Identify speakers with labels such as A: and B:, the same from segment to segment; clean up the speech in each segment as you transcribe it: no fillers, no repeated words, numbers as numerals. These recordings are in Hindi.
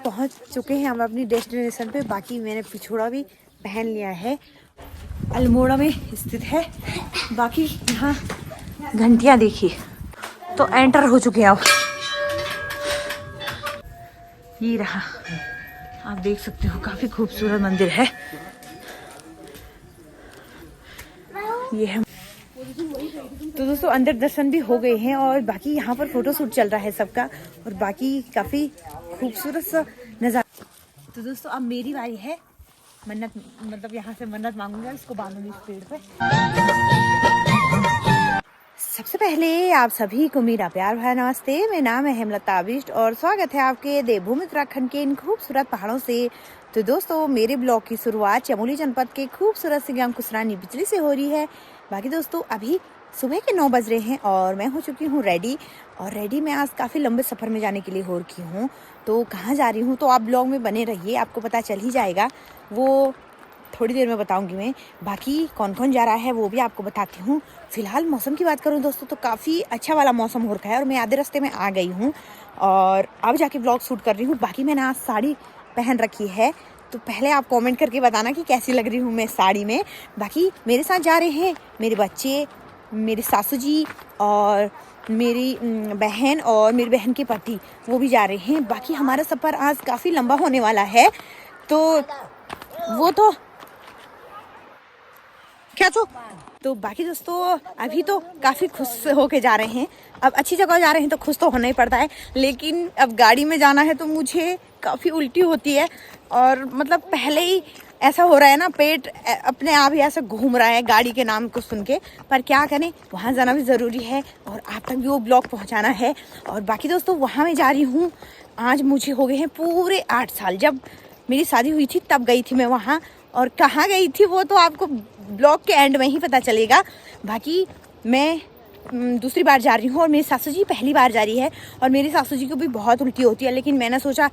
A: पहुंच चुके हैं हम अपनी डेस्टिनेशन पे। बाकी मैंने पिछोड़ा भी पहन लिया है। अल्मोड़ा में स्थित है। बाकी यहाँ घंटियाँ देखिए। तो एंटर हो चुके हैं अब। ये रहा, आप देख सकते हो काफी खूबसूरत मंदिर है। ये है। तो दोस्तों अंदर दर्शन भी हो गए हैं और बाकी यहाँ पर फोटो शूट चल रहा है सबका और बाकी काफी खूबसूरत सा नजारा। तो दोस्तों अब मेरी बारी है। मन्नत मतलब यहाँ से मन्नत मांगूंगा, इसको बांधूंगी इस पेड़ पे। सबसे पहले आप सभी को मेरा प्यार भरा नमस्ते। मेरा नाम है हेमलता आबिष्ट और स्वागत है आपके देवभूमि उत्तराखंड के इन खूबसूरत पहाड़ों से। तो दोस्तों मेरे ब्लॉग की शुरुआत चमोली जनपद के खूबसूरत से ग्राम कुसरानी बिजली से हो रही है। बाकी दोस्तों अभी सुबह के 9 बज रहे हैं और मैं हो चुकी हूँ रेडी। और रेडी मैं आज काफ़ी लंबे सफ़र में जाने के लिए हो रखी हूँ। तो कहाँ जा रही हूँ तो आप ब्लॉग में बने रहिए, आपको पता चल ही जाएगा। वो थोड़ी देर में बताऊंगी मैं। बाकी कौन कौन जा रहा है वो भी आपको बताती हूँ। फिलहाल मौसम की बात करूँ दोस्तों तो काफ़ी अच्छा वाला मौसम हो रखा है और मैं आधे रास्ते में आ गई हूँ और अब जाके ब्लॉग शूट कर रही हूँ। बाकी मैंने आज साड़ी पहन रखी है, तो पहले आप कमेंट करके बताना कि कैसी लग रही हूँ मैं साड़ी में। बाकी मेरे साथ जा रहे हैं मेरे बच्चे, मेरी सासू जी और मेरी बहन और मेरी बहन के पति, वो भी जा रहे हैं। बाकी हमारा सफ़र आज काफ़ी लंबा होने वाला है। तो वो तो क्या तो बाकी दोस्तों अभी तो काफ़ी खुश होके जा रहे हैं। अब अच्छी जगह जा रहे हैं तो खुश तो होना ही पड़ता है, लेकिन अब गाड़ी में जाना है तो मुझे काफ़ी उल्टी होती है। और मतलब पहले ही ऐसा हो रहा है ना, पेट अपने आप ही ऐसा घूम रहा है गाड़ी के नाम को सुन के। पर क्या करें, वहाँ जाना भी ज़रूरी है और आप तक भी वो ब्लॉग पहुँचाना है। और बाकी दोस्तों वहाँ मैं जा रही हूँ। आज मुझे हो गए हैं पूरे 8 साल। जब मेरी शादी हुई थी तब गई थी मैं वहाँ, और कहाँ गई थी वो तो आपको ब्लॉग के एंड में ही पता चलेगा। बाकी मैं दूसरी बार जा रही हूँ और मेरी सासू जी पहली बार जा रही है। और मेरी सासू जी को भी बहुत उल्टी होती है, लेकिन मैंने सोचा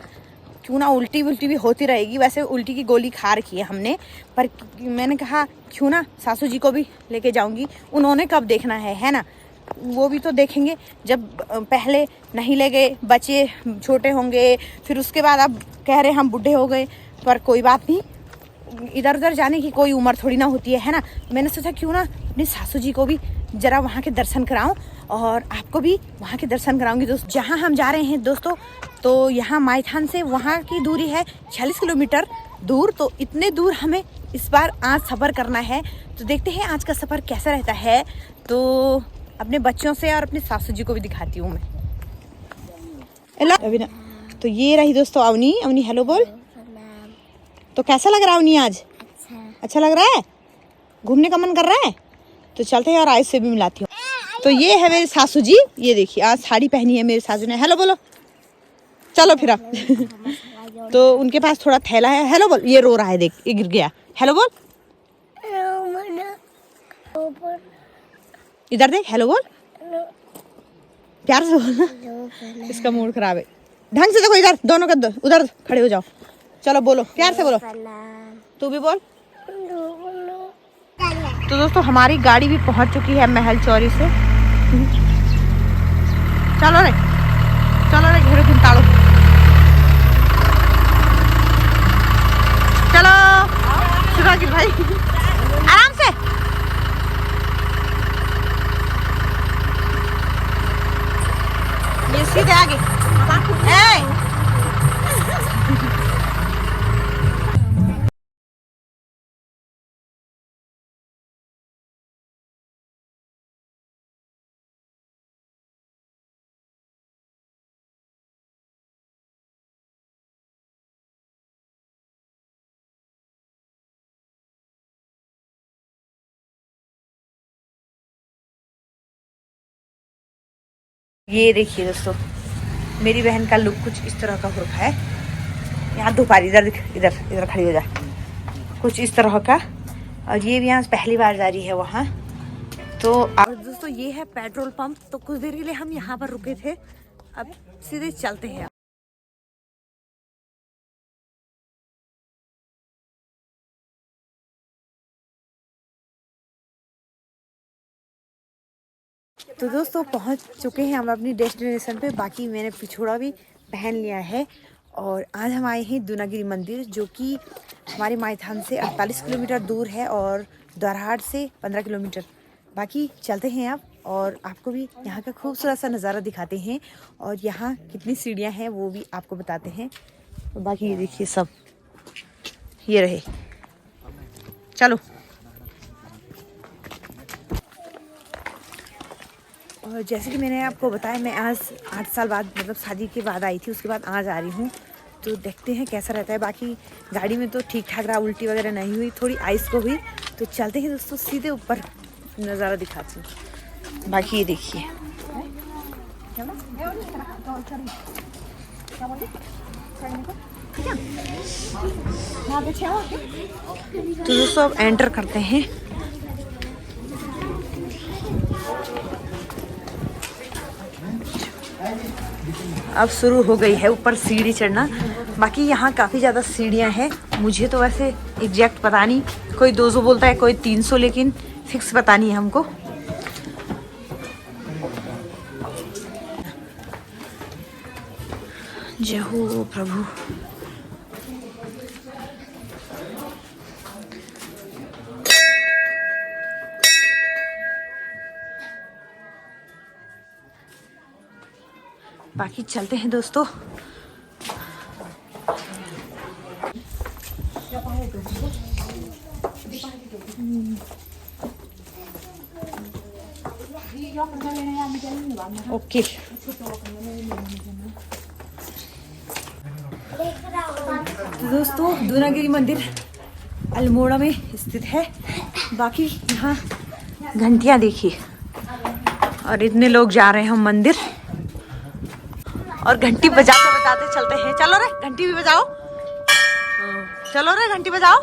A: क्यों ना उल्टी भी होती रहेगी। वैसे उल्टी की गोली खा रखी है हमने, पर मैंने कहा क्यों ना सासू जी को भी लेके जाऊँगी। उन्होंने कब देखना है ना, वो भी तो देखेंगे। जब पहले नहीं ले गए, बच्चे छोटे होंगे, फिर उसके बाद अब कह रहे हम बूढ़े हो गए। पर कोई बात नहीं, इधर उधर जाने की कोई उम्र थोड़ी ना होती है ना। मैंने सोचा क्यों ना अपनी सासू जी को भी जरा वहाँ के दर्शन कराऊं और आपको भी वहाँ के दर्शन कराऊंगी। दोस्तों जहाँ हम जा रहे हैं दोस्तों, तो यहाँ मायथान से वहाँ की दूरी है 46 किलोमीटर दूर। तो इतने दूर हमें इस बार आज सफ़र करना है। तो देखते हैं आज का सफ़र कैसा रहता है। तो अपने बच्चों से और अपनी सासू जी को भी दिखाती हूँ मैं। तो ये रही दोस्तों अवनी। अवनी हेलो बोल। तो कैसा लग रहा है अवनी आज? अच्छा लग रहा है? घूमने का मन कर रहा है? तो चलते हैं और आयुष से भी मिलाती हूँ। तो ये है मेरी सासू जी, ये देखिए आज साड़ी पहनी है मेरी सासू ने। हेलो बोलो। चलो फिर आप तो उनके पास थोड़ा थैला है। हेलो बोल। ये रो रहा है, देख ये गिर गया। हेलो बोल, इधर देख। हेलो बोल, प्यार से बोल। इसका मूड खराब है। ढंग से देखो, इधर दोनों का उधर खड़े हो जाओ। चलो बोलो, प्यार से बोलो। तू भी बोल। तो दोस्तों हमारी गाड़ी भी पहुंच चुकी है महल चौरी से। चलो रे घेरे घुमताड़ो। चलो सुधागिर भाई आराम से। ये सीधे आगे। ये देखिए दोस्तों मेरी बहन का लुक कुछ इस तरह का हो रखा है। यहाँ धूप आ रही, इधर इधर खड़ी हो जा। कुछ इस तरह का। और ये भी यहाँ पहली बार जा रही है वहाँ। तो और दोस्तों ये है पेट्रोल पंप। तो कुछ देर के लिए हम यहाँ पर रुके थे, अब सीधे चलते हैं। तो दोस्तों पहुँच चुके हैं हम अपनी डेस्टिनेशन पे। बाकी मैंने पिछोड़ा भी पहन लिया है और आज हम आए हैं दूनागिरी मंदिर, जो कि हमारे मायथान से 48 किलोमीटर दूर है और द्वारहाट से 15 किलोमीटर। बाकी चलते हैं आप और आपको भी यहाँ का खूबसूरत सा नज़ारा दिखाते हैं और यहाँ कितनी सीढ़ियाँ हैं वो भी आपको बताते हैं। तो बाकी ये देखिए सब ये रहे, चलो। और जैसे कि मैंने आपको बताया, मैं आज 8 साल बाद मतलब शादी के बाद आई थी, उसके बाद आज आ रही हूँ। तो देखते हैं कैसा रहता है। बाकी गाड़ी में तो ठीक ठाक रहा, उल्टी वगैरह नहीं हुई, थोड़ी आइस को हुई। तो चलते हैं दोस्तों, सीधे ऊपर नज़ारा दिखाती हूँ। बाकी ये देखिए, तो दोस्तों अब एंटर करते हैं। अब शुरू हो गई है ऊपर सीढ़ी चढ़ना। बाकी यहाँ काफ़ी ज़्यादा सीढ़ियाँ हैं। मुझे तो वैसे एग्जैक्ट पता नहीं, कोई 200 बोलता है, कोई 300, लेकिन फिक्स पता नहीं है हमको। जय हो प्रभु। बाकी चलते हैं दोस्तों। ओके, तो दोस्तों दूनागिरी मंदिर अल्मोड़ा में स्थित है। बाकी यहाँ घंटियाँ देखिए, और इतने लोग जा रहे हैं हम मंदिर, और घंटी बजाते बजाते चलते हैं। चलो रे घंटी भी बजाओ, चलो रे घंटी बजाओ।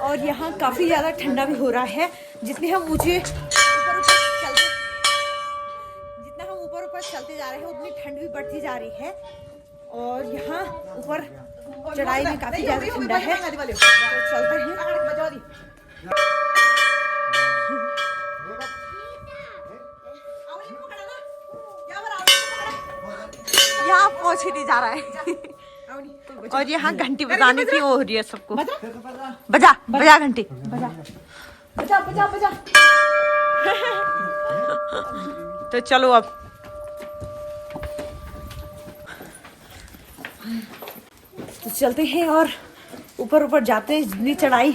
A: और यहाँ काफी ज्यादा ठंडा भी हो रहा है। जितने हम ऊपर चलते जा रहे हैं उतनी ठंड भी बढ़ती जा रही है। और यहाँ ऊपर चढ़ाई में काफी ज्यादा ठंडा है। तो चलते हैं। यहाँ पहुंच ही नहीं जा रहा है। और यहाँ घंटी बजाने की वो हो रही है सबको। बजा बजा घंटी बजा बजा बजा बजा। तो चलो अब तो चलते हैं। और ऊपर जाते हैं, जितनी चढ़ाई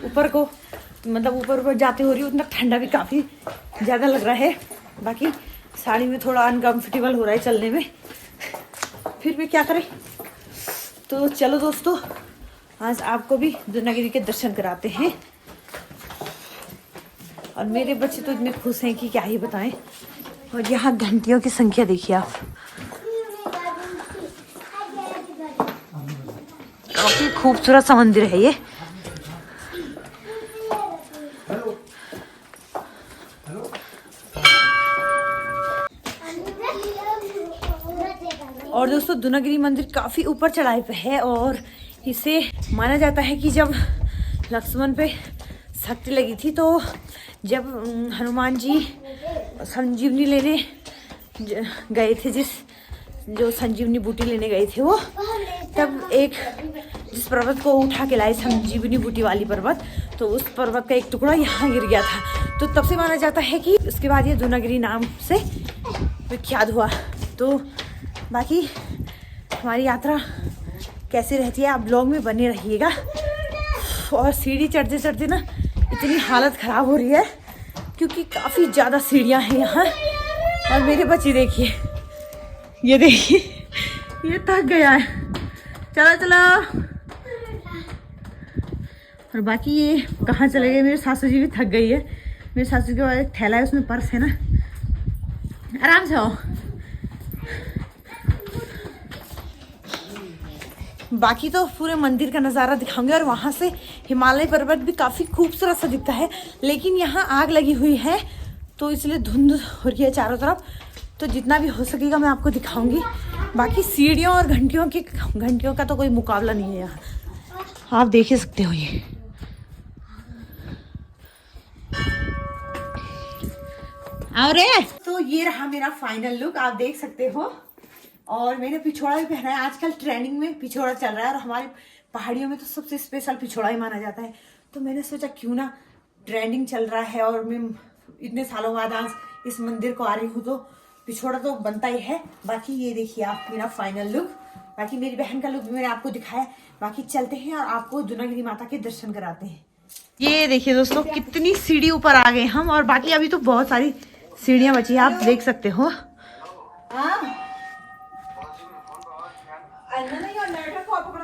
A: ऊपर को मतलब ऊपर जाते हो रही है, उतना ठंडा भी काफी ज्यादा लग रहा है। बाकी साड़ी में थोड़ा अनकंफर्टेबल हो रहा है चलने में, फिर भी क्या करें। तो चलो दोस्तों, आज आपको भी दूनागिरी के दर्शन कराते हैं। और मेरे बच्चे तो इतने खुश हैं कि क्या ही बताएं। और यहाँ घंटियों की संख्या देखिए आप, काफी खूबसूरत सा मंदिर है ये। और दोस्तों दूनागिरी मंदिर काफी ऊपर चढ़ाई पे है, और इसे माना जाता है कि जब लक्ष्मण पे शक्ति लगी थी, तो जब हनुमान जी संजीवनी लेने गए थे, जो संजीवनी बूटी लेने गए थे वो, तब एक जिस पर्वत को उठा के लाए संजीवनी बूटी वाली पर्वत, तो उस पर्वत का एक टुकड़ा यहाँ गिर गया था। तो तब से माना जाता है कि उसके बाद ये दूनागिरी नाम से विख्यात हुआ। तो बाकी हमारी यात्रा कैसी रहती है आप ब्लॉग में बने रहिएगा। और सीढ़ी चढ़ते चढ़ते ना इतनी हालत ख़राब हो रही है, क्योंकि काफ़ी ज़्यादा सीढ़ियाँ हैं यहाँ। और मेरे बच्चे देखिए, ये देखिए, ये थक गया है। चलो चलो। और बाकी ये कहाँ चले गए, मेरे सासू जी भी थक गई है। मेरे सासू के बाद एक थैला है, उसमें पर्स है ना, आराम से आओ। बाकी तो पूरे मंदिर का नज़ारा दिखाऊंगे। और वहाँ से हिमालय पर्वत भी काफ़ी खूबसूरत सा दिखता है, लेकिन यहाँ आग लगी हुई है, तो इसलिए धुंध हो रही है चारों तरफ। तो जितना भी हो सकेगा मैं आपको दिखाऊंगी। बाकी सीढ़ियों और घंटियों का तो कोई मुकाबला नहीं है यहाँ, आप देख ही सकते हो। ये और तो ये रहा मेरा फाइनल लुक, आप देख सकते हो। और मैंने पिछोड़ा भी पहना है, आजकल ट्रेंडिंग में पिछोड़ा चल रहा है और हमारे पहाड़ियों में तो सबसे स्पेशल पिछोड़ा ही माना जाता है। तो मैंने सोचा क्यों ना, ट्रेंडिंग चल रहा है और मैं इतने सालों बाद आज इस मंदिर को आ रही हूँ तो पिछोड़ा तो बनता ही है। बाकी ये देखिए आप मेरा फाइनल लुक। बाकी मेरी बहन का लुक भी मैंने आपको दिखाया। बाकी चलते हैं और आपको दुर्गागिरी माता के दर्शन कराते हैं। ये देखिए दोस्तों कितनी सीढ़ी ऊपर आ गए हम, और बाकी अभी तो बहुत सारी सीढ़ियां बची है, आप देख सकते हो।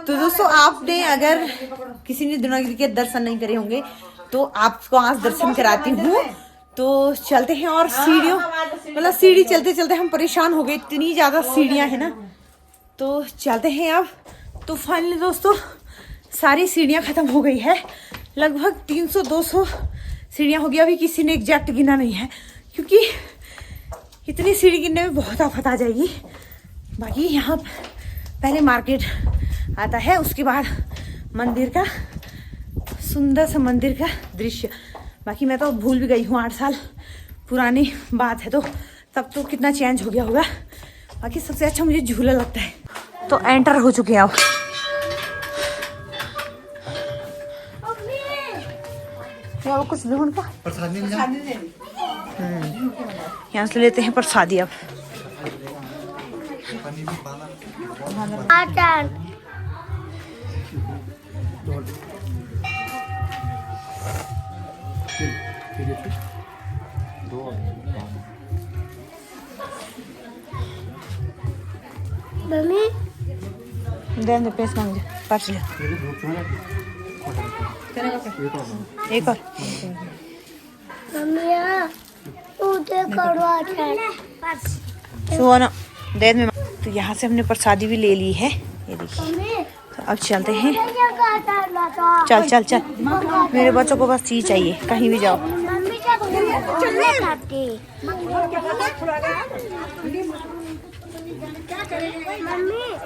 A: तो दोस्तों आपने अगर किसी ने दुर्गागिरी के दर्शन नहीं करे होंगे तो आपको आज दर्शन कराती हूँ। तो चलते हैं, और सीढ़ियों मतलब सीढ़ी चलते चलते हम परेशान हो गए, इतनी ज्यादा सीढ़ियां है ना। तो चलते हैं अब। तो फाइनली दोस्तों सारी सीढ़ियां खत्म हो गई है, लगभग 300-200 सीढ़ियां हो गई। अभी किसी ने एग्जैक्ट गिना नहीं है क्योंकि इतनी सीढ़ी गिनने में बहुत आफत आ जाएगी। बाकी यहाँ पहले मार्केट आता है, उसके बाद मंदिर का सुंदर सा मंदिर का दृश्य। बाकी मैं तो भूल भी गई हूँ, 8 साल पुरानी बात है, तो तब तो कितना चेंज हो गया होगा। बाकी सबसे अच्छा मुझे झूला लगता है। तो एंटर हो चुके हैं अब। क्या वो कुछ ढूंढ का यहाँ से लेते हैं प्रसादी अब। दे पैसे मांग पर्स ले। एक और सुनो दे में। तो यहाँ से हमने प्रसादी भी ले ली है, ये देखिए। तो अब चलते हैं, चल चल चल। मेरे बच्चों को बस चीज चाहिए, कहीं भी जाओ।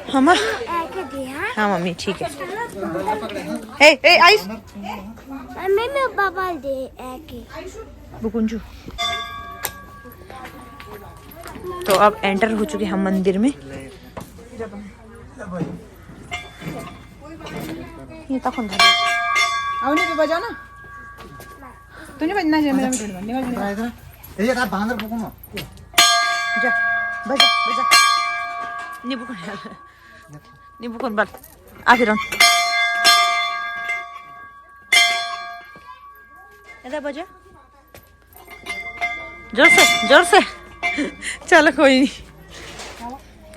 A: हाँ हाँ मम्मी ठीक है। ए आइस मम्मी बाबा दे एके बुकुंजू। तो अब एंटर हो चुके हम मंदिर में। ये तक अंदर आवने पे बजा ना, तूने बजना है मेरा वीडियो निकल ये का बांदर पकड़ो जा बजा बजा नींबू कौन बात आ फिर इधर बजा जोर से चलो कोई नहीं,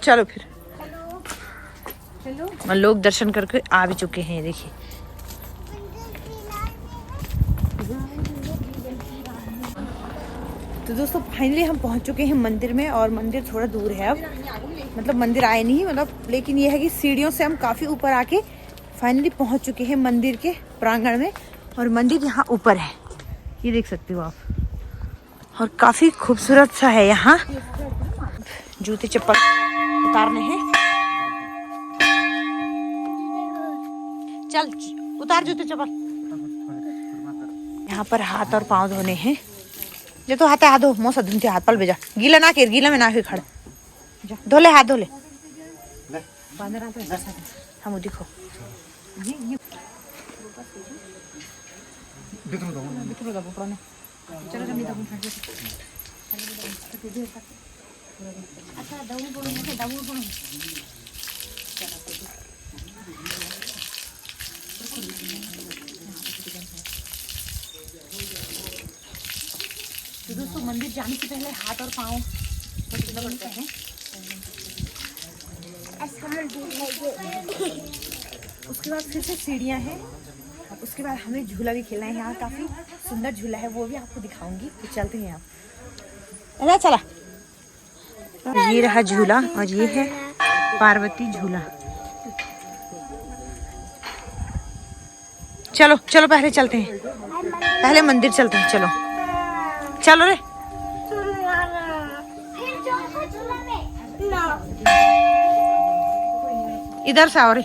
A: चलो फिर। लोग दर्शन करके आ भी चुके हैं, देखिए। तो दोस्तों फाइनली हम पहुंच चुके हैं मंदिर में, और मंदिर थोड़ा दूर है अब, मतलब मंदिर आए नहीं मतलब, लेकिन ये है कि सीढ़ियों से हम काफी ऊपर आके फाइनली पहुंच चुके हैं मंदिर के प्रांगण में। और मंदिर यहाँ ऊपर है, ये देख सकते हो आप, और काफी खूबसूरत सा है यहाँ। जूते चप्पल उतारने हैं, चल उतार जूते चप्पल। यहाँ पर हाथ और पाँव धोने हैं। जो तो हाथ धो मौसा धुनते हाथ पल भेजा, गीला ना के गीला में ना के खड़ा धोले हाथ धोले। हम दिखो तो दोस्तों मंदिर जाने से पहले हाथ और पाँव पड़ते हैं। उसके बाद फिर से सीढ़ियाँ हैं, उसके बाद हमें झूला भी खेलना है। यहाँ काफी सुंदर झूला है, वो भी आपको दिखाऊंगी। तो चलते हैं आप। अरे चला, ये रहा झूला, और ये है पार्वती झूला। चलो चलो पहले चलते हैं, पहले मंदिर चलते हैं। चलो चलो रे, इधर से आओ रे।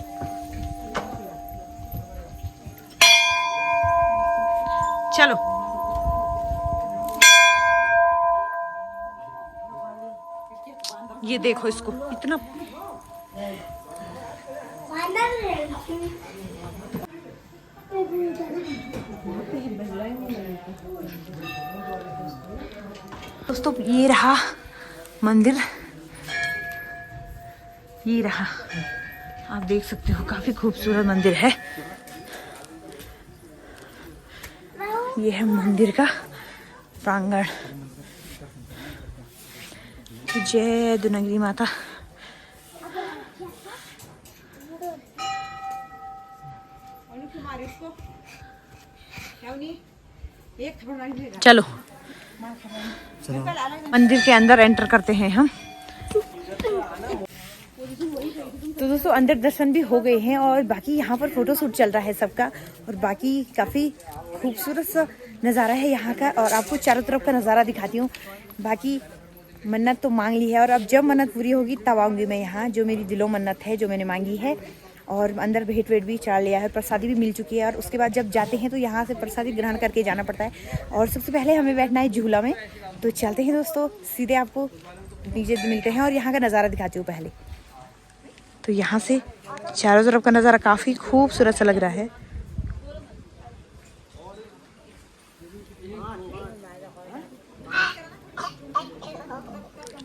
A: चलो ये देखो इसको इतना दोस्तों, ये रहा मंदिर, ये रहा, आप देख सकते हो काफी खूबसूरत मंदिर है। ये है मंदिर का प्रांगण। जय दुनगरी माता। चलो मंदिर के अंदर एंटर करते हैं हम। तो दोस्तों अंदर दर्शन भी हो गए हैं और बाकी यहाँ पर फोटो शूट चल रहा है सबका, और बाकी काफ़ी खूबसूरत सा नज़ारा है यहाँ का। और आपको चारों तरफ का नज़ारा दिखाती हूँ। बाकी मन्नत तो मांग ली है और अब जब मन्नत पूरी होगी तब आऊँगी मैं यहाँ, जो मेरी दिलो मन्नत है जो मैंने मांगी है। और अंदर भेंट वेट भी चढ़ा लिया है, प्रसादी भी मिल चुकी है। और उसके बाद जब जाते हैं तो यहाँ से प्रसादी ग्रहण करके जाना पड़ता है। और सबसे पहले हमें बैठना है झूला में। तो चलते हैं दोस्तों, सीधे आपको नीचे मिलते हैं और यहाँ का नज़ारा दिखाती हूँ पहले। तो यहाँ से चारों तरफ का नज़ारा काफ़ी खूबसूरत सा लग रहा है।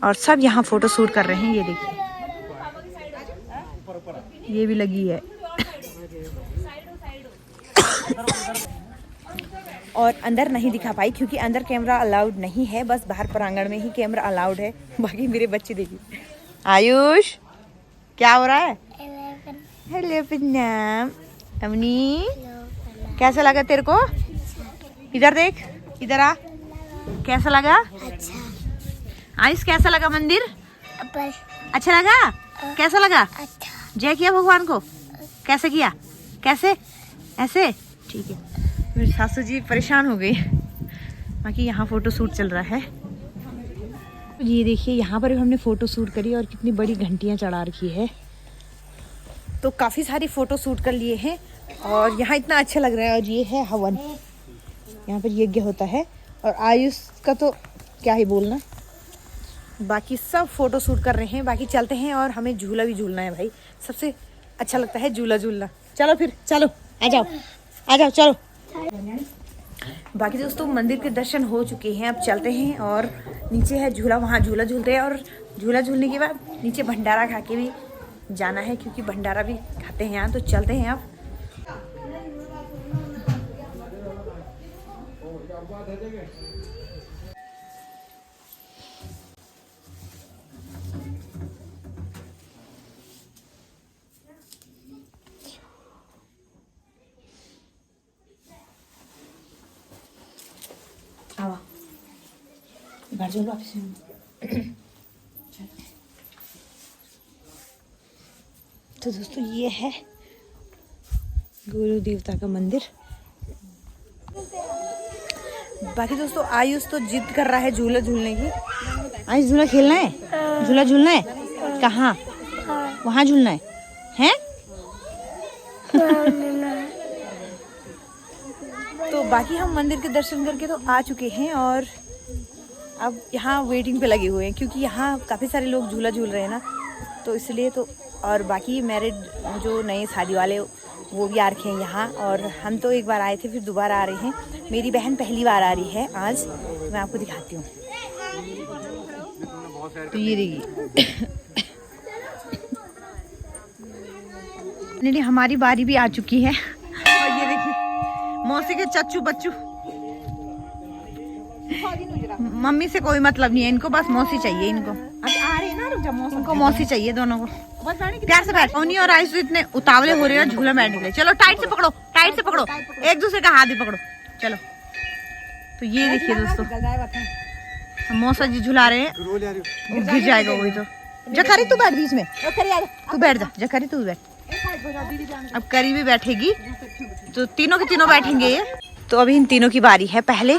A: और सब यहाँ फोटो शूट कर रहे हैं, ये देखिए, ये भी लगी है। और अंदर नहीं दिखा पाई क्योंकि अंदर कैमरा अलाउड नहीं है, बस बाहर प्रांगण में ही कैमरा अलाउड है। बाकी मेरे बच्चे देखिए। आयुष क्या हो रहा है? हेलो पिन्नाम, अमनी कैसा लगा तेरे को? इधर देख, इधर आ, कैसा लगा? अच्छा। आयुष कैसा लगा मंदिर? अच्छा लगा? कैसा लगा? अच्छा। जय किया भगवान को? कैसे किया? कैसे? ऐसे? ठीक है। मेरी सासू जी परेशान हो गई। बाकी यहाँ फोटो शूट चल रहा है। ये देखिए यहाँ पर भी हमने फ़ोटो शूट करी और कितनी बड़ी घंटियाँ चढ़ा रखी है। तो काफ़ी सारी फ़ोटो शूट कर लिए हैं और यहाँ इतना अच्छा लग रहा है। और ये है हवन, यहाँ पर यज्ञ होता है। और आयुष का तो क्या ही बोलना, बाकी सब फ़ोटो शूट कर रहे हैं। बाकी चलते हैं और हमें झूला भी झूलना है भाई, सबसे अच्छा लगता है झूला झूलना। चलो फिर, चलो आ जाओ, आ जाओ, चलो। बाकी दोस्तों मंदिर के दर्शन हो चुके हैं, अब चलते हैं और नीचे है झूला, वहाँ झूला झूलते हैं। और झूला झूलने के बाद नीचे भंडारा खा के भी जाना है क्योंकि भंडारा भी खाते हैं यहाँ। तो चलते हैं अब। बैठ जाओ वापस। तो दोस्तों ये है गुरु देवता का मंदिर। बाकी दोस्तों आयुष तो जिद कर रहा है झूला झूलने की। आयुष झूला खेलना है? झूला झूलना है? कहाँ? वहाँ झूलना है? हैं? तो बाकी हम मंदिर के दर्शन करके तो आ चुके हैं और अब यहाँ वेटिंग पे लगे हुए हैं क्योंकि यहाँ काफ़ी सारे लोग झूला झूल रहे हैं ना, तो इसलिए। तो और बाकी मैरिड जो नए शादी वाले वो भी आ रखे हैं यहाँ। और हम तो एक बार आए थे, फिर दोबारा आ रहे हैं। मेरी बहन पहली बार आ रही है आज, मैं आपको दिखाती हूँ। तो ये देखिए नहीं, हमारी बारी भी आ चुकी है। और ये देखिए मौसी के चच्चू बच्चू, मम्मी से कोई मतलब नहीं है इनको, बस मौसी चाहिए इनको। आ रही है ना, रुक जा, इनको मौसी चाहिए दोनों को। प्यार से बैठ। मौनी और आयुष इतने उतावले हो रहे हैं झूला बैठने के लिए। चलो टाइट से पकड़ो, टाइट से पकड़ो, एक दूसरे का हाथ भी पकड़ो। चलो। तो ये देखिए दोस्तों मौसा जी झुला रहे हैं, वो गिर जाएगा वही। तो जखरी तू बैठ बीच में, तू बैठ जा जखरी, तू बैठ। अब करी भी बैठेगी तो तीनों के तीनों बैठेंगे ये। तो अभी इन तीनों की बारी है पहले,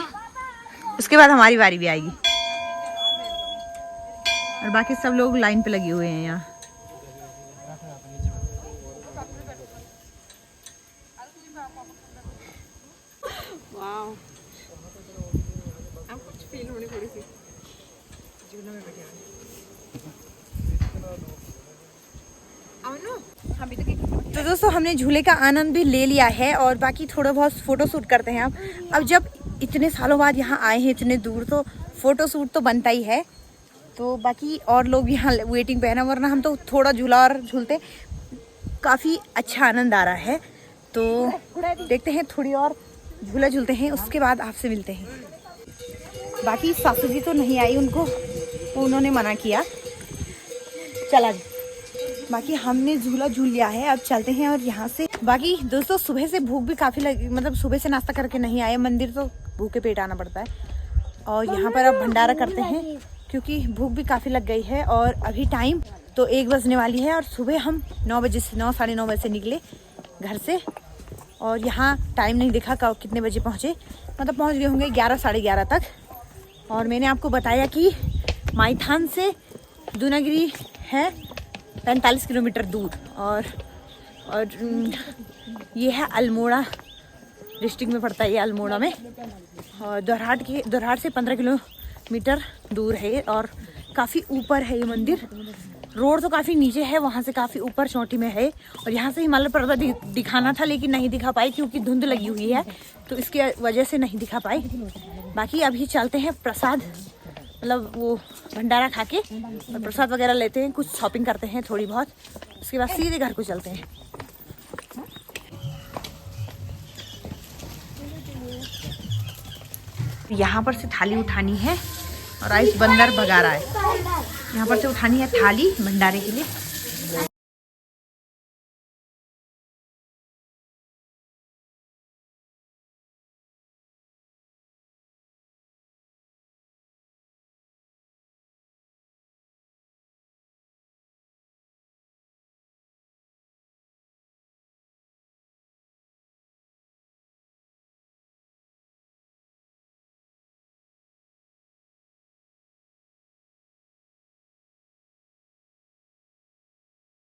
A: उसके बाद हमारी बारी भी आएगी। और बाकी सब लोग लाइन पे लगे हुए हैं यहाँ। तो दोस्तों हमने झूले का आनंद भी ले लिया है और बाकी थोड़ा बहुत फ़ोटो शूट करते हैं अब जब इतने सालों बाद यहाँ आए हैं इतने दूर, तो फ़ोटो शूट तो बनता ही है। तो बाकी और लोग भी यहाँ वेटिंग पे है ना, वरना हम तो थोड़ा झूला और झूलते। काफ़ी अच्छा आनंद आ रहा है, तो देखते हैं थोड़ी और झूला झूलते हैं, उसके बाद आपसे मिलते हैं। बाकी सासू जी तो नहीं आई, उन्होंने मना किया। चला बाकी हमने झूला झूल लिया है, अब चलते हैं और यहाँ से। बाकी दोस्तों सुबह से भूख भी काफ़ी लगी, मतलब सुबह से नाश्ता करके नहीं आए मंदिर, तो भूखे पेट आना पड़ता है। और यहाँ पर अब भंडारा करते हैं क्योंकि भूख भी काफ़ी लग गई है। और अभी टाइम तो 1 बजने वाली है और सुबह हम 9 बजे से 9 साढ़े 9 बजे से निकले घर से। और यहाँ टाइम नहीं देखा कितने बजे पहुँचे, मतलब पहुँच गए होंगे 11 साढ़े 11 तक। और मैंने आपको बताया कि माइथान से दूनागिरी है 45 किलोमीटर दूर। और ये है अल्मोड़ा डिस्ट्रिक्ट में पड़ता है, ये अल्मोड़ा में। और दोरहाट से 15 किलोमीटर दूर है और काफ़ी ऊपर है ये मंदिर। रोड तो काफ़ी नीचे है, वहाँ से काफ़ी ऊपर चोटी में है। और यहाँ से हिमालय पर्वत दिखाना था लेकिन नहीं दिखा पाई क्योंकि धुंध लगी हुई है, तो इसकी वजह से नहीं दिखा पाई। बाकी अभी चलते हैं प्रसाद, मतलब वो भंडारा खा के और प्रसाद वगैरह लेते हैं, कुछ शॉपिंग करते हैं थोड़ी बहुत, उसके बाद सीधे घर को चलते हैं। यहाँ पर से थाली उठानी है और आइस बंदर भगा रहा है। यहाँ पर से उठानी है थाली भंडारे के लिए।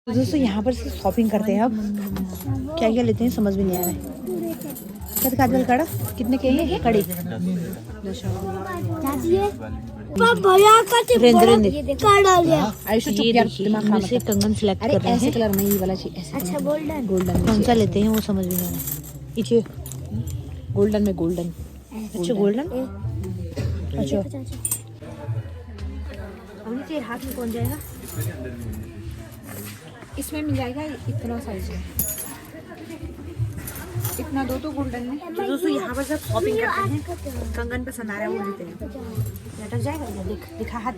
A: तो दोस्तों यहाँ पर से शॉपिंग करते हैं। अब क्या क्या लेते हैं समझ में नहीं आ रहा है। काजल कड़ा कितने के हैं कड़ी? से कंगन सिलेक्ट कर रहे हैं। ऐसे कलर में ये वाला चाहिए। अच्छा गोल्डन कौन सा लेते हैं वो समझ में नहीं आ रहा है। पीछे गोल्डन में गोल्डन। अच्छा गोल्डन, अच्छा तेरे हाथ में कौन जाएगा? इसमें मिल जाएगा इतना साइज है, इतना दो तो गोल्डन में। तो दोस्तों यहाँ पर जब शॉपिंग करते हैं कंगन पसंद आ रहा है वो लेते हैं। लटक जाएगा क्या? दिखा हाथ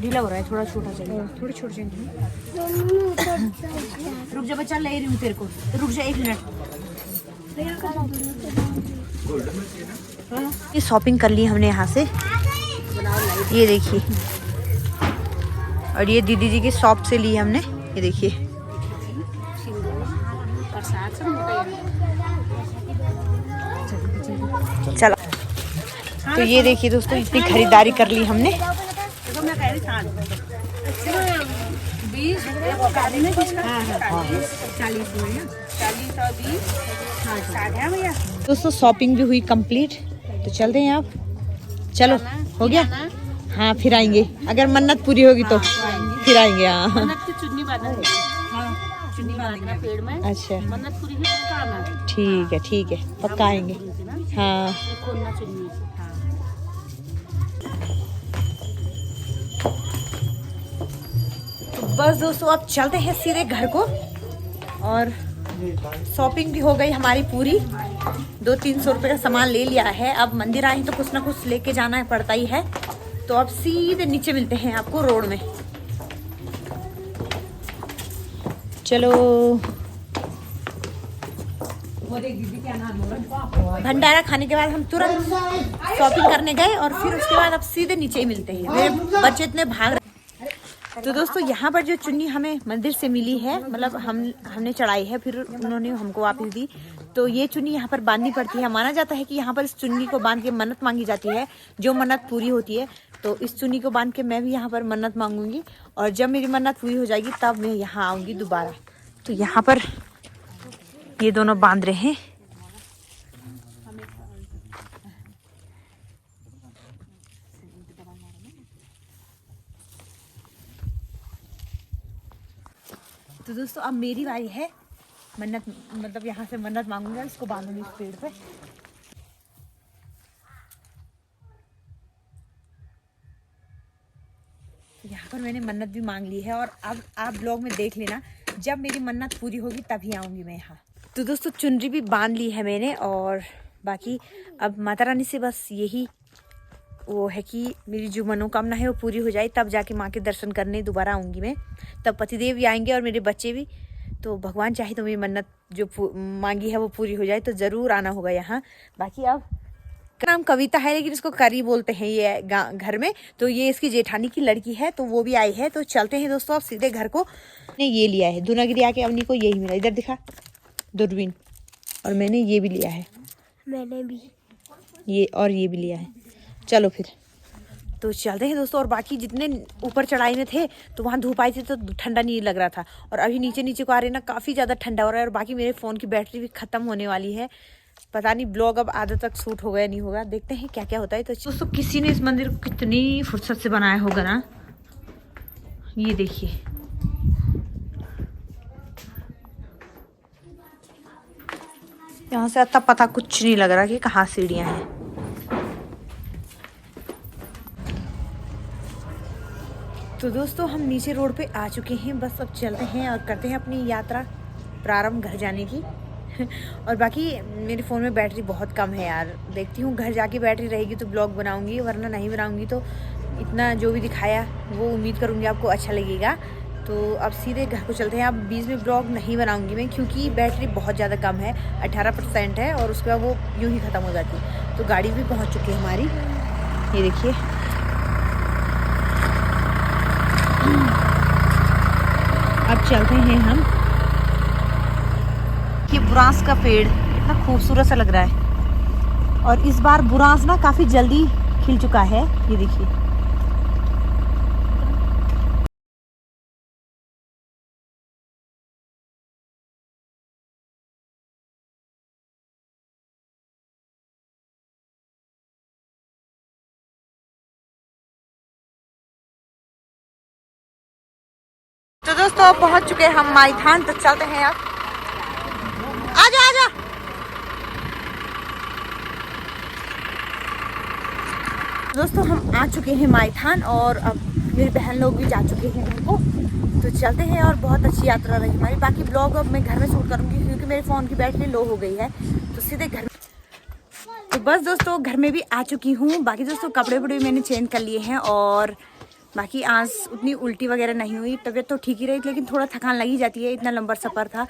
A: ढीला हो रहा है, थोड़ा छोटा चाहिए, थोड़ी छोटी चाहिए। रुक जा बच्चा, ले रही हूँ तेरे को, रुक जा 1 मिनट। ये शॉपिंग कर ली हमने यहाँ से, ये देखिए। और ये दीदी जी की शॉप से ली हमने, ये देखिए। चलो तो ये देखिए दोस्तों, इतनी खरीदारी कर ली हमने। दोस्तों शॉपिंग भी हुई कंप्लीट, तो चलते हैं आप। चलो हो गया, हाँ फिर आएंगे अगर मन्नत पूरी होगी तो फिर आएंगे। हाँ चुन्नी बांधना पेड़ में। अच्छा मन्नत पूरी है, ठीक है पक्का आएंगे। हाँ तो बस दोस्तों अब चलते हैं सीधे घर को। और शॉपिंग भी हो गई हमारी पूरी, 200-300 रुपये का सामान ले लिया है। अब मंदिर आए तो कुछ ना कुछ लेके जाना पड़ता ही है। तो अब सीधे नीचे मिलते हैं आपको रोड में। चलो भंडारा खाने के बाद हम तुरंत शॉपिंग करने गए और फिर उसके बाद अब सीधे नीचे ही मिलते हैं। मेरे बच्चे इतने भाग रहे। तो दोस्तों यहाँ पर जो चुन्नी हमें मंदिर से मिली है, मतलब हमने चढ़ाई है, फिर उन्होंने हमको वापस दी। तो ये चुन्नी यहाँ पर बांधनी पड़ती है। माना जाता है कि यहाँ पर इस चुन्नी को बांध के मन्नत मांगी जाती है, जो मन्नत पूरी होती है। तो इस चुन्नी को बांध के मैं भी यहाँ पर मन्नत मांगूंगी और जब मेरी मन्नत पूरी हो जाएगी तब मैं यहाँ आऊँगी दोबारा। तो यहाँ पर ये दोनों बांध रहे हैं। तो दोस्तों अब मेरी बारी है मन्नत, मतलब यहाँ से मन्नत मांगूंगा, इसको बांधूंगी इस पेड़ पे। यहाँ पर मैंने मन्नत भी मांग ली है और अब आप ब्लॉग में देख लेना, जब मेरी मन्नत पूरी होगी तभी आऊँगी मैं यहाँ। तो दोस्तों चुनरी भी बांध ली है मैंने, और बाकी अब माता रानी से बस यही वो है कि मेरी जो मनोकामना है वो पूरी हो जाए, तब जाके माँ के दर्शन करने दोबारा आऊँगी मैं। तब पतिदेव भी आएंगे और मेरे बच्चे भी। तो भगवान चाहे तो मेरी मन्नत जो मांगी है वो पूरी हो जाए, तो ज़रूर आना होगा यहाँ। बाकी अब नाम कविता है, लेकिन इसको करी बोलते हैं ये घर में। तो ये इसकी जेठानी की लड़की है, तो वो भी आई है। तो चलते हैं दोस्तों अब सीधे घर को। ने ये लिया है दूनागिरी आके, अवनी को यही मिला, इधर दिखा दूरबीन, और मैंने ये भी लिया है,
B: मैंने भी
A: ये, और ये भी लिया है। चलो फिर तो चलते हैं दोस्तों। और बाकी जितने ऊपर चढ़ाई में थे तो वहाँ धूप आई थी तो ठंडा नहीं लग रहा था, और अभी नीचे नीचे को आ रहे ना काफ़ी ज़्यादा ठंडा हो रहा है। और बाकी मेरे फ़ोन की बैटरी भी ख़त्म होने वाली है, पता नहीं ब्लॉग अब आधा तक शूट होगा या नहीं होगा, देखते हैं क्या क्या होता है। तो दोस्तों किसी ने इस मंदिर को कितनी फुर्सत से बनाया होगा ना, ये देखिए। यहाँ से अता पता कुछ नहीं लग रहा कि कहाँ सीढ़ियाँ हैं। तो दोस्तों हम नीचे रोड पे आ चुके हैं, बस अब चलते हैं और करते हैं अपनी यात्रा प्रारंभ घर जाने की। और बाकी मेरे फ़ोन में बैटरी बहुत कम है यार, देखती हूँ घर जाके बैटरी रहेगी तो ब्लॉग बनाऊँगी, वरना नहीं बनाऊँगी। तो इतना जो भी दिखाया वो उम्मीद करूँगी आपको अच्छा लगेगा। तो अब सीधे घर को चलते हैं। अब बीच में ब्लॉग नहीं बनाऊँगी मैं, क्योंकि बैटरी बहुत ज़्यादा कम है, 18% है, और उसके बाद वो यूँ ही ख़त्म हो जाती है। तो गाड़ी भी पहुँच चुकी है हमारी, ये देखिए। अब चलते हैं हम। ये बुरांस का पेड़ कितना खूबसूरत सा लग रहा है, और इस बार बुरांस ना काफ़ी जल्दी खिल चुका है, ये देखिए। तो दोस्तों पहुंच चुके हैं हम माईथान, तो चलते हैं अब। आजा आजा। दोस्तों हम आ चुके हैं माईथान, और अब मेरी बहन लोग भी जा चुके हैं घर को। तो चलते हैं, और बहुत अच्छी यात्रा रही हमारी। बाकी ब्लॉग अब मैं घर में शूट करूंगी, क्योंकि मेरे फ़ोन की बैटरी लो हो गई है। तो सीधे घर। तो बस दोस्तों घर में भी आ चुकी हूँ। बाकी दोस्तों कपड़े वपड़े मैंने चेंज कर लिए हैं, और बाकी आज उतनी उल्टी वगैरह नहीं हुई, तबीयत तो ठीक ही रही, लेकिन थोड़ा थकान लगी जाती है, इतना लंबा सफ़र था।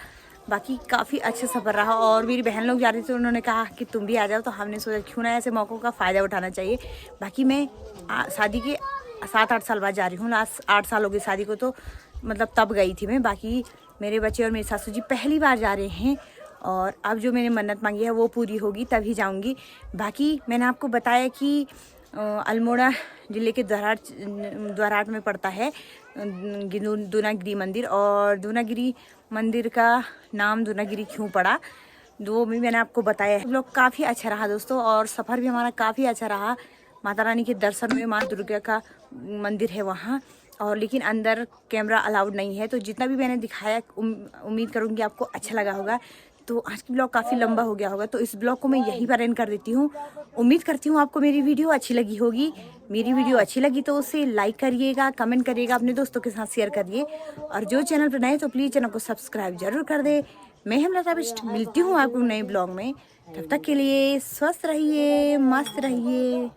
A: बाकी काफ़ी अच्छा सफ़र रहा, और मेरी बहन लोग जा रही थी, उन्होंने कहा कि तुम भी आ जाओ, तो हमने सोचा क्यों ना ऐसे मौक़ों का फ़ायदा उठाना चाहिए। बाकी मैं शादी के 7-8 साल बाद जा रही हूँ, लास्ट 8 साल हो गए शादी को, तो मतलब तब गई थी मैं। बाकी मेरे बच्चे और मेरी सासू जी पहली बार जा रहे हैं, और अब जो मैंने मन्नत मांगी है वो पूरी होगी तभी जाऊँगी। बाकी मैंने आपको बताया कि अल्मोड़ा ज़िले के द्वाराट में पड़ता है दूनागिरी मंदिर, और दूनागिरी मंदिर का नाम दूनागिरी क्यों पड़ा वो भी मैंने आपको बताया है। लोग काफ़ी अच्छा रहा दोस्तों, और सफ़र भी हमारा काफ़ी अच्छा रहा। माता रानी के दर्शन में, माँ दुर्गा का मंदिर है वहाँ, और लेकिन अंदर कैमरा अलाउड नहीं है। तो जितना भी मैंने दिखाया उम्मीद करूँगी आपको अच्छा लगा होगा। तो आज की ब्लॉग काफ़ी लंबा हो गया होगा, तो इस ब्लॉग को मैं यहीं पर एंड कर देती हूँ। उम्मीद करती हूँ आपको मेरी वीडियो अच्छी लगी होगी। मेरी वीडियो अच्छी लगी तो उसे लाइक करिएगा, कमेंट करिएगा, अपने दोस्तों के साथ शेयर करिए, और जो चैनल पर नए तो प्लीज़ चैनल को सब्सक्राइब जरूर कर दे। मैं हेमलता बिष्ट मिलती हूँ आपको नए ब्लॉग में। तब तक के लिए स्वस्थ रहिए, मस्त रहिए।